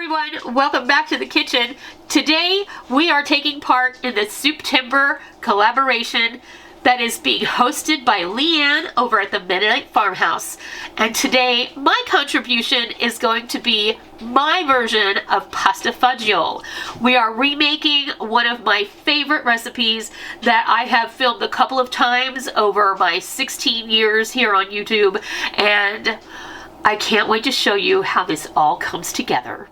everyone, welcome back to the kitchen. Today we are taking part in the Souptember collaboration that is being hosted by Leanne over at the Mennonite Farmhouse. And today my contribution is going to be my version of pasta fagioli. We are remaking one of my favorite recipes that I have filmed a couple of times over my 16 years here on YouTube, and I can't wait to show you how this all comes together.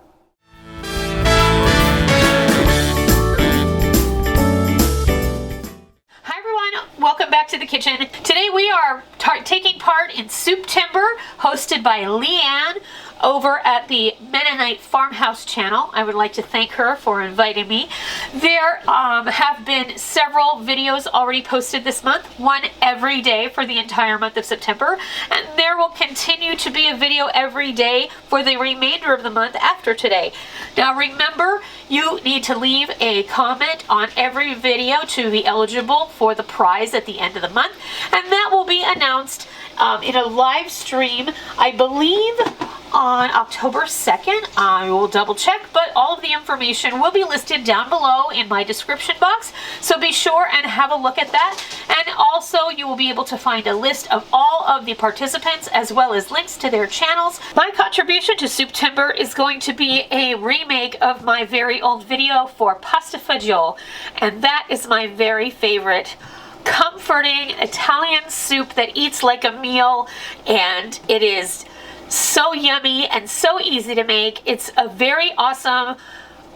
Welcome back to the kitchen. Today we are taking part in Souptember, hosted by Leanne over at the Mennonite Farmhouse channel. I would like to thank her for inviting me. There have been several videos already posted this month, one every day for the entire month of September, and there will continue to be a video every day for the remainder of the month after today. Now remember, you need to leave a comment on every video to be eligible for the prize at the end of the month, and that will be announced in a live stream, I believe on October 2nd. I will double check, but all of the information will be listed down below in my description box, so be sure and have a look at that. And also you will be able to find a list of all of the participants as well as links to their channels. My contribution to Souptember is going to be a remake of my very old video for pasta fagioli, and that is my very favorite comforting Italian soup that eats like a meal, and it is so yummy and so easy to make. It's a very awesome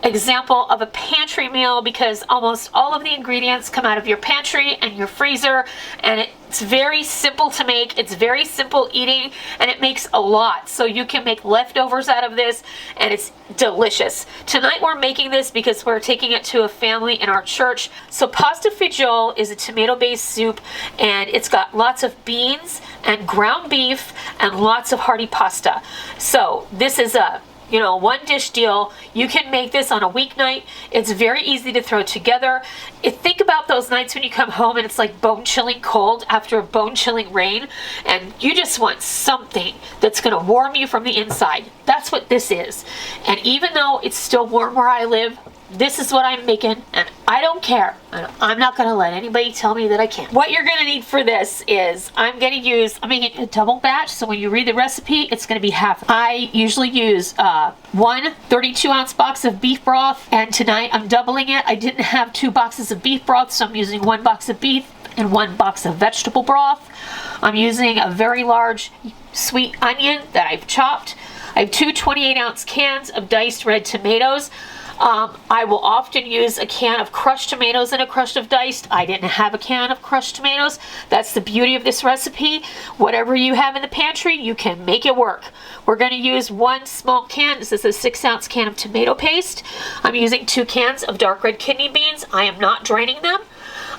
example of a pantry meal because almost all of the ingredients come out of your pantry and your freezer, and it's very simple to make, it's very simple eating, and it makes a lot, so you can make leftovers out of this, and it's delicious. Tonight we're making this because we're taking it to a family in our church. So pasta fagioli is a tomato-based soup, and it's got lots of beans and ground beef and lots of hearty pasta. So this is a one dish deal. You can make this on a weeknight. It's very easy to throw together. Think about those nights when you come home and it's like bone-chilling cold after a bone-chilling rain, and you just want something that's going to warm you from the inside. That's what this is. And even though it's still warm where I live, this is what I'm making, and I don't care. And I'm not going to let anybody tell me that I can't. What you're going to need for this is I'm making a double batch, so when you read the recipe, it's going to be half. I usually use one 32-ounce box of beef broth, and tonight I'm doubling it. I didn't have 2 boxes of beef broth, so I'm using 1 box of beef and 1 box of vegetable broth. I'm using a very large sweet onion that I've chopped. I have 2 28-ounce cans of diced red tomatoes. I will often use a can of crushed tomatoes and a crush of diced. I didn't have a can of crushed tomatoes. That's the beauty of this recipe. Whatever you have in the pantry, you can make it work. We're going to use 1 small can. This is a 6-ounce can of tomato paste. I'm using 2 cans of dark red kidney beans. I am not draining them.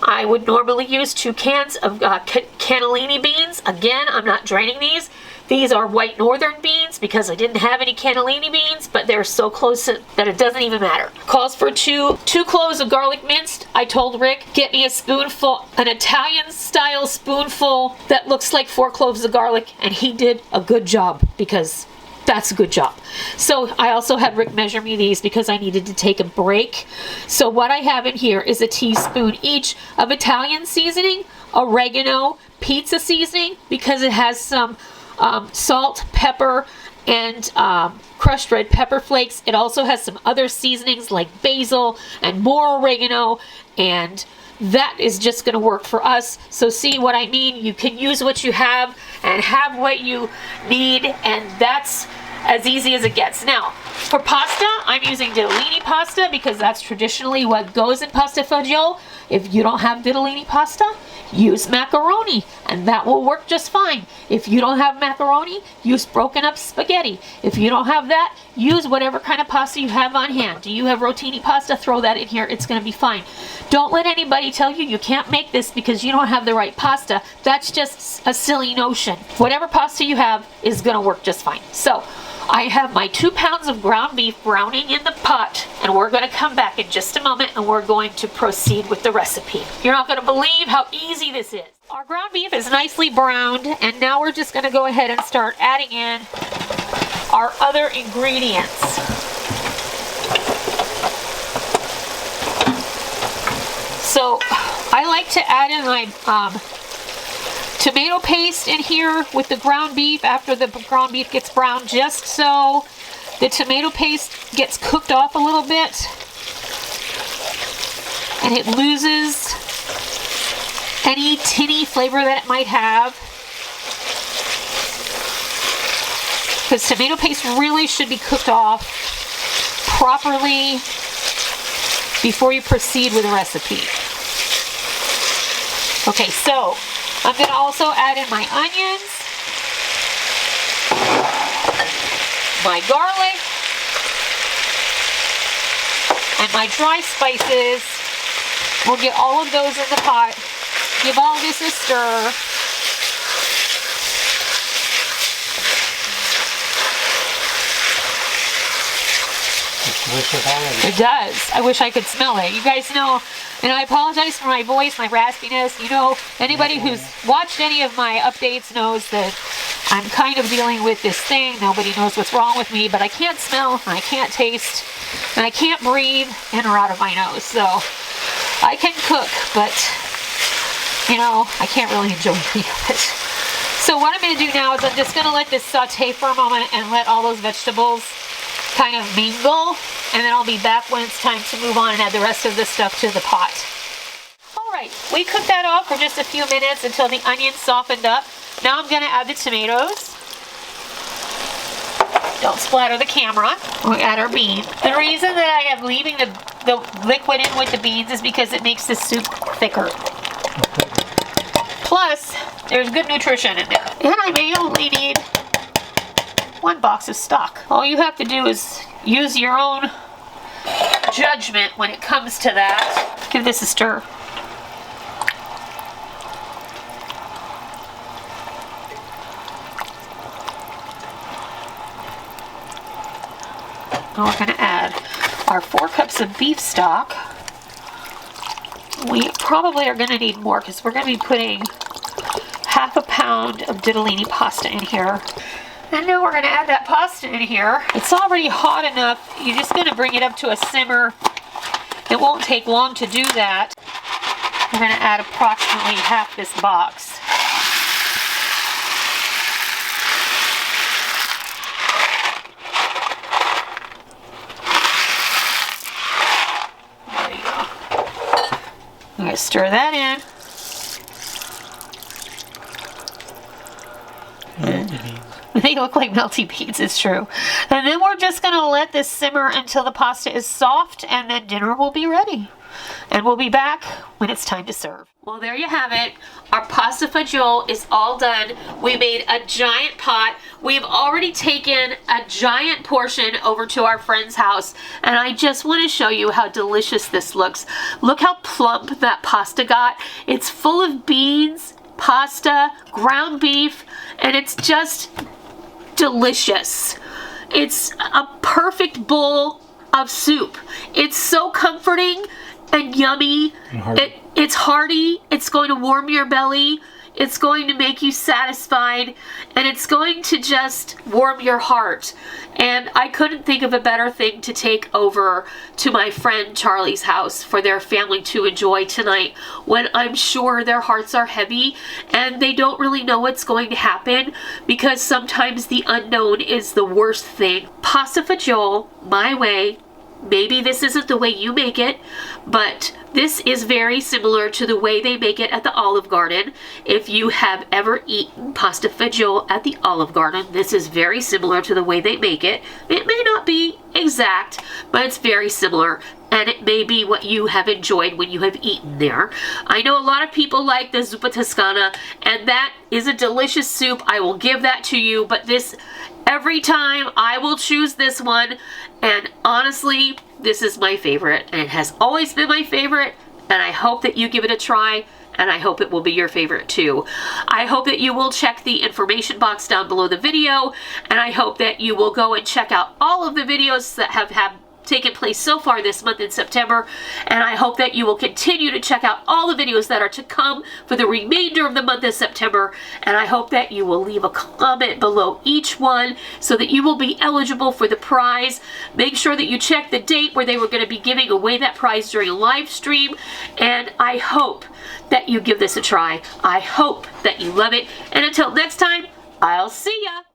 I would normally use 2 cans of cannellini beans. Again, I'm not draining these. These are white northern beans because I didn't have any cannellini beans, but they're so close that it doesn't even matter. Calls for two cloves of garlic minced. I told Rick, get me a spoonful, an Italian style spoonful that looks like 4 cloves of garlic, and he did a good job because that's a good job. So I also had Rick measure me these because I needed to take a break. So what I have in here is a teaspoon each of Italian seasoning, oregano, pizza seasoning because it has some salt, pepper, and crushed red pepper flakes. It also has some other seasonings like basil and more oregano, and that is just going to work for us. So see what I mean? You can use what you have and have what you need, and that's as easy as it gets. Now, for pasta, I'm using ditalini pasta because that's traditionally what goes in pasta fagioli. If you don't have ditalini pasta, use macaroni, and that will work just fine. If you don't have macaroni, use broken up spaghetti. If you don't have that, use whatever kind of pasta you have on hand. Do you have rotini pasta? Throw that in here. It's going to be fine. Don't let anybody tell you you can't make this because you don't have the right pasta. That's just a silly notion. Whatever pasta you have is going to work just fine. So I have my 2 pounds of ground beef browning in the pot, and we're going to come back in just a moment and we're going to proceed with the recipe. You're not going to believe how easy this is. Our ground beef is nicely browned, and now we're just going to go ahead and start adding in our other ingredients. So I like to add in my tomato paste in here with the ground beef after the ground beef gets brown, just so the tomato paste gets cooked off a little bit and it loses any tinny flavor that it might have. Because tomato paste really should be cooked off properly before you proceed with the recipe. Okay, so I'm going to also add in my onions, my garlic, and my dry spices. We'll get all of those in the pot. Give all this a stir. It does. I wish I could smell it. You guys know, and I apologize for my voice, my raspiness. You know, anybody who's watched any of my updates knows that I'm kind of dealing with this thing. Nobody knows what's wrong with me, but I can't smell, and I can't taste, and I can't breathe in or out of my nose. So I can cook, but, you know, I can't really enjoy any of it. So what I'm going to do now is I'm just going to let this saute for a moment and let all those vegetables kind of mingle, and then I'll be back when it's time to move on and add the rest of the stuff to the pot. Alright, we cooked that off for just a few minutes until the onions softened up. Now I'm going to add the tomatoes. Don't splatter the camera. We'll add our beans. The reason that I am leaving the liquid in with the beans is because it makes the soup thicker. Plus, there's good nutrition in there. And I may only need 1 box of stock. All you have to do is use your own judgment when it comes to that. Give this a stir. Now we're going to add our 4 cups of beef stock. We probably are going to need more because we're going to be putting half a pound of ditalini pasta in here. And now we're going to add that pasta in here. It's already hot enough. You're just going to bring it up to a simmer. It won't take long to do that. We're going to add approximately half this box. There you go. I'm going to stir that in. They look like melty beans, it's true. And then we're just going to let this simmer until the pasta is soft, and then dinner will be ready. And we'll be back when it's time to serve. Well, there you have it. Our pasta fagioli is all done. We made a giant pot. We've already taken a giant portion over to our friend's house, and I just want to show you how delicious this looks. Look how plump that pasta got. It's full of beans, pasta, ground beef, and it's just delicious. It's a perfect bowl of soup. It's so comforting and yummy. It's hearty. It's going to warm your belly. It's going to make you satisfied, and it's going to just warm your heart. And I couldn't think of a better thing to take over to my friend Charlie's house for their family to enjoy tonight, when I'm sure their hearts are heavy and they don't really know what's going to happen, because sometimes the unknown is the worst thing. Pasta fagioli, my way. Maybe this isn't the way you make it, but this is very similar to the way they make it at the Olive Garden. If you have ever eaten pasta fagioli at the Olive Garden, this is very similar to the way they make it. It may not be exact, but it's very similar, and it may be what you have enjoyed when you have eaten there. I know a lot of people like the zuppa toscana, and that is a delicious soup. I will give that to you, but this, every time I will choose this one, and honestly, this is my favorite, and it has always been my favorite, and I hope that you give it a try, and I hope it will be your favorite too. I hope that you will check the information box down below the video, and I hope that you will go and check out all of the videos that have taken place so far this month in September, and I hope that you will continue to check out all the videos that are to come for the remainder of the month of September, and I hope that you will leave a comment below each one so that you will be eligible for the prize. Make sure that you check the date where they were going to be giving away that prize during a live stream, and I hope that you give this a try. I hope that you love it, and until next time, I'll see ya!